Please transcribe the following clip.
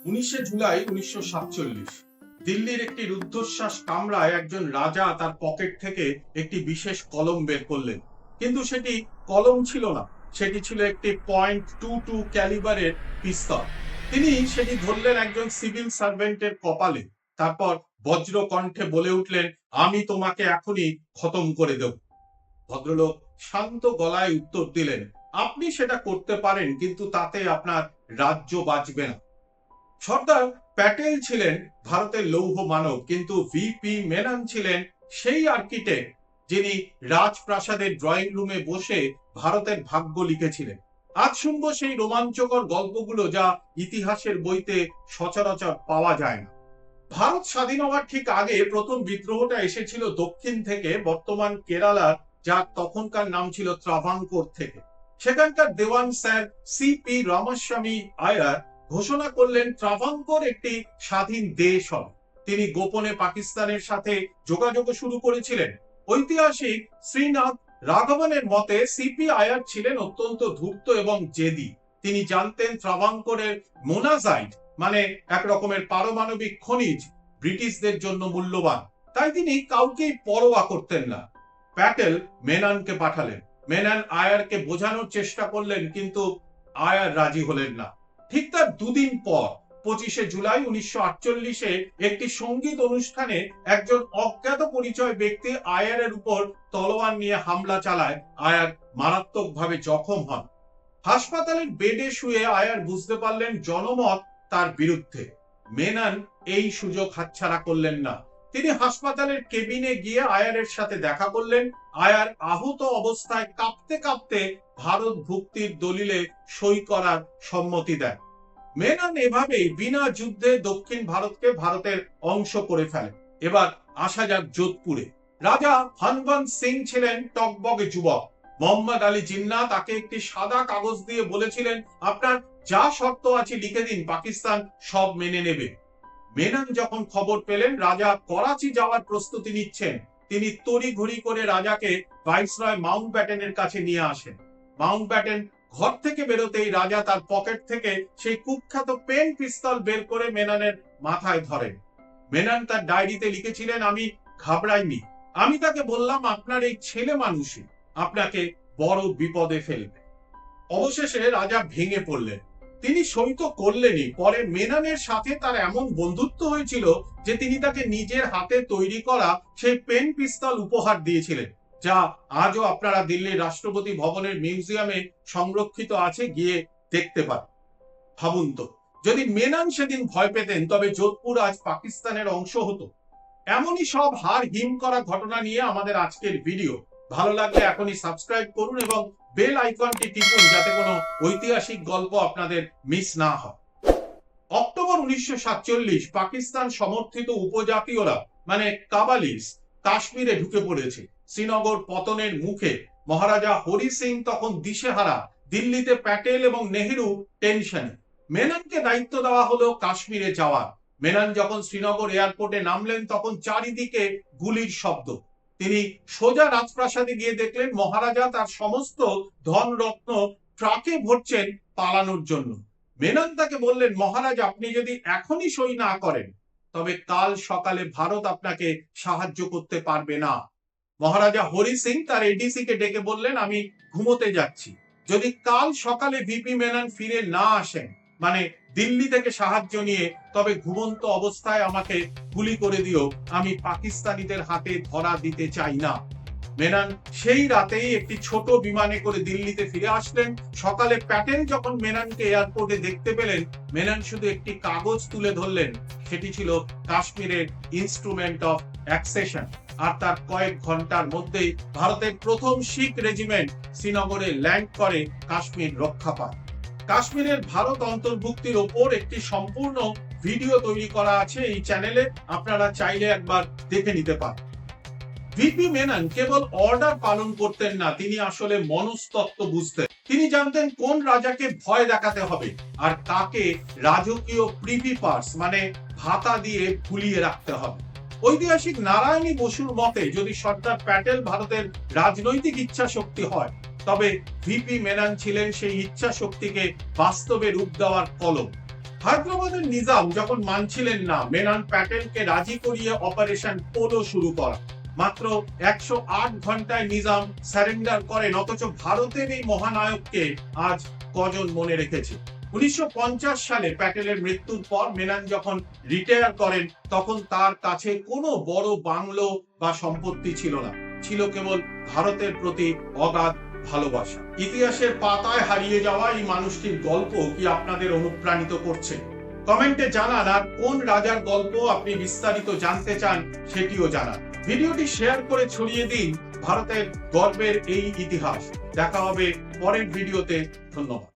19শে জুলাই 1947 দিল্লির একটি রুদ্ধশ্বাস কামরায় একজন রাজা তার পকেট থেকে একটি বিশেষ কলম বের করলেন। কিন্তু সেটি কলম ছিল না, সেটি ছিল একটি .22 ক্যালিবারের পিস্তল। তিনি সেটি ধরলেন একজন সিভিল সার্ভেন্টের কপালে। তারপর বজ্র কণ্ঠে বলে উঠলেন, আমি তোমাকে এখনই খতম করে দেব। ভদ্রলোক শান্ত গলায় উত্তর দিলেন, আপনি সেটা করতে পারেন, কিন্তু তাতে আপনার রাজ্য বাঁচবে না। সর্দার প্যাটেল ছিলেন ভারতের লৌহ মানব, কিন্তু ভিপি মেনন ছিলেন সেই আর্কিটেক্ট যিনি রাজপ্রাসাদের ড্রয়িং রুমে বসে ভারতের ভাগ্য লিখেছিলেন। আজ শুনবো সেই রোমাঞ্চকর গল্পগুলো যা ইতিহাসের বইতে সচরাচর পাওয়া যায় না। ভারত স্বাধীন হওয়ার ঠিক আগে প্রথম বিদ্রোহটা এসেছিল দক্ষিণ থেকে, বর্তমান কেরালার, যার তখনকার নাম ছিল ত্রাভাঙ্কোর থেকে। সেখানকার দেওয়ান স্যার সিপি রামাস্বামী আয়ার ঘোষণা করলেন ত্রাভাঙ্কোর একটি স্বাধীন দেশ হবে। তিনি গোপনে পাকিস্তানের সাথে যোগাযোগ শুরু করেছিলেন। ঐতিহাসিক শ্রীনাথ রাঘবনের মতে সিপি আয়ার ছিলেন অত্যন্ত ধূর্ত এবং জেদি। তিনি জানতেন ত্রাভাঙ্কোরের মোনাজাইট মানে এক রকমের পারমাণবিক খনিজ ব্রিটিশদের জন্য মূল্যবান, তাই তিনি কাউকেই পরোয়া করতেন না। প্যাটেল মেননকে পাঠালেন। মেনন আয়ারকে বোঝানোর চেষ্টা করলেন, কিন্তু আয়ার রাজি হলেন না। ঠিক তার দুদিন পর 25শে জুলাই 1948 একটি সঙ্গীত অনুষ্ঠানে একজন অজ্ঞাত পরিচয় ব্যক্তি আয়ারের উপর তলোয়ার নিয়ে হামলা চালায়। আয়ার মারাত্মকভাবে জখম হন। হাসপাতালের বেডে শুয়ে আয়ার বুঝতে পারলেন জনমত তার বিরুদ্ধে। মেনন এই সুযোগ হাতছাড়া করলেন না। তিনি হাসপাতালের কেবিনে গিয়ে আয়ারের সাথে দেখা করলেন। আয়ার আহত অবস্থায় কাঁপতে কাঁপতে ভারত ভুক্তির দলিলে সই করার সম্মতি দেন। মেনন এভাবেই বিনা যুদ্ধে দক্ষিণ ভারতকে ভারতের অংশ করে ফেলেন। এবার আসা যাক যোধপুরে। রাজা হনবন্ত সিং ছিলেন টকবগে যুবক। মোহাম্মদ আলী জিন্নাহ তাকে একটি সাদা কাগজ দিয়ে বলেছিলেন, আপনার যা শর্ত আছে লিখে দিন, পাকিস্তান সব মেনে নেবে। মেনন যখন খবর পেলেন রাজা করাচি যাওয়ার প্রস্তুতি নিচ্ছেন, তিনি তড়িঘড়ি করে রাজাকে ভাইসরয় মাউন্টব্যাটেনের কাছে নিয়ে আসেন। মাউন্টব্যাটেন ঘর থেকে বেরোতেই রাজা তার পকেট থেকে সেই কুখ্যাত পেন পিস্তল বের করে মেননের মাথায় ধরেন। মেনন তার ডায়েরিতে লিখেছিলেন, আমি ঘাবড়াইনি। আমি তাকে বললাম, আপনার এই ছেলে মানুষই আপনাকে বড় বিপদে ফেলবে। অবশেষে রাজা ভেঙে পড়লেন। তিনি সই তো করলেনই, পরে মেননের সাথে তার এমন বন্ধুত্ব হয়েছিল যে তিনি তাকে নিজের হাতে তৈরি করা সেই পেন পিস্তল উপহার দিয়েছিলেন, যা আজও আপনারা দিল্লির রাষ্ট্রপতি ভবনের মিউজিয়ামে সংরক্ষিত আছে, গিয়ে দেখতে পারেন। ভাবুন তো, যদি মেনন সেদিন ভয় পেতেন তবে যোধপুর আজ পাকিস্তানের অংশ হতো। এমনই সব হাড় হিম করা ঘটনা নিয়ে আমাদের আজকের ভিডিও। ভালো লাগলে এখনই সাবস্ক্রাইব করুন এবং বেল আইকনটি টিপুন, যাতে কোনো ঐতিহাসিক গল্প আপনাদের মিস না হয়। অক্টোবর 1947 পাকিস্তান সমর্থিত উপজাতীয়রা মানে কাবালিস কাশ্মীরে ঢুকে পড়েছে। শ্রীনগর পতনের মুখে মহারাজা হরি সিং তখন দিশেহারা। দিল্লিতে প্যাটেল এবং নেহেরু টেনশনে। মেননকে দায়িত্ব দেওয়া হলো কাশ্মীরে যাওয়ার। মেনন যখন শ্রীনগর এয়ারপোর্টে নামলেন তখন চারিদিকে গুলির শব্দ। তিনি সোজা রাজপ্রাসাদে গিয়ে দেখলেন মহারাজা তার সমস্ত ধন রত্ন ট্রাকে ভরছেন পালানোর জন্য। মেনন তাকে বললেন, মহারাজ, আপনি যদি এখনই সই না করেন তবে কাল সকালে ভারত আপনাকে সাহায্য করতে পারবে না। মহারাজা হরি সিং তার এডিসি কে ডেকে বললেন, আমি ঘুমোতে যাচ্ছি। যদি কাল সকালে ভিপি মেনন ফিরে না আসেন, মানে দিল্লি থেকে সাহায্য নিয়ে, তবে ঘুমন্ত অবস্থায় আমাকে গুলি করে দিও। আমি পাকিস্তানিদের হাতে ধরা দিতে চাই না। মেনন সেই রাতেই একটি ছোট বিমানে করে দিল্লিতে ফিরে আসলেন। সকালে প্যাটেল যখন মেননকে এয়ারপোর্টে দেখতে পেলেন, মেনন শুধু একটি কাগজ তুলে ধরলেন। সেটি ছিল কাশ্মীরের ইনস্ট্রুমেন্ট অফ অ্যাক্সেশন। আর তার কয়েক ঘন্টার মধ্যেই ভারতের প্রথম শিখ রেজিমেন্ট শ্রীনগরে ল্যান্ড করে, কাশ্মীর রক্ষা পায়। কাশ্মীরের ভারত অন্তর্ভুক্তির ওপর একটি সম্পূর্ণ ভিডিও তৈরি করা আছে এই চ্যানেলে, আপনারা চাইলে একবার দেখে নিতে পারেন। ভিপি মেনন কেবল অর্ডার পালন করতেন না, তিনি আসলে মনস্তত্ত্ব বুঝতেন। তিনি জানতেন কোন রাজাকে ভয় দেখাতে হবে আর কাকে রাজকীয় প্রিভি পার্স মানে ভাতা দিয়ে ভুলিয়ে রাখতে হবে। ঐতিহাসিক নারায়ণী বসুর মতে, যদি সর্দার প্যাটেল ভারতের রাজনৈতিক ইচ্ছা শক্তি হয়, তবে ভিপি মেনন ছিলেন সেই ইচ্ছা শক্তিকে বাস্তবে রূপ দেওয়ার কলম। হায়দ্রাবাদের নিজাম যখন মানছিলেন না মেনন প্যাটেলকে রাজি করিয়ে অপারেশন পোলো শুরু করা, মাত্র 108 ঘন্টায় নিজাম সারেন্ডার করেন। অথচ ভারতের এই মহানায়ককে আজ কজন মনে রেখেছে? 1950 সালে প্যাটেলের মৃত্যুর পর মেনন যখন রিটায়ার করেন তখন তার কাছে কোনো বড় বাংলো বা সম্পত্তি ছিল না, ছিল কেবল ভারতের প্রতি অগাধ ভালোবাসা। ইতিহাসের পাতায় হারিয়ে যাওয়া এই মানুষটির গল্প কি আপনাদের অনুপ্রাণিত করছে? কমেন্টে জানান। আর কোন রাজার গল্প আপনি বিস্তারিত জানতে চান সেটিও জানান। ভিডিওটি শেয়ার করে ছড়িয়ে দিন ভারতের গর্বের এই ইতিহাস। দেখা হবে পরের ভিডিওতে। ধন্যবাদ।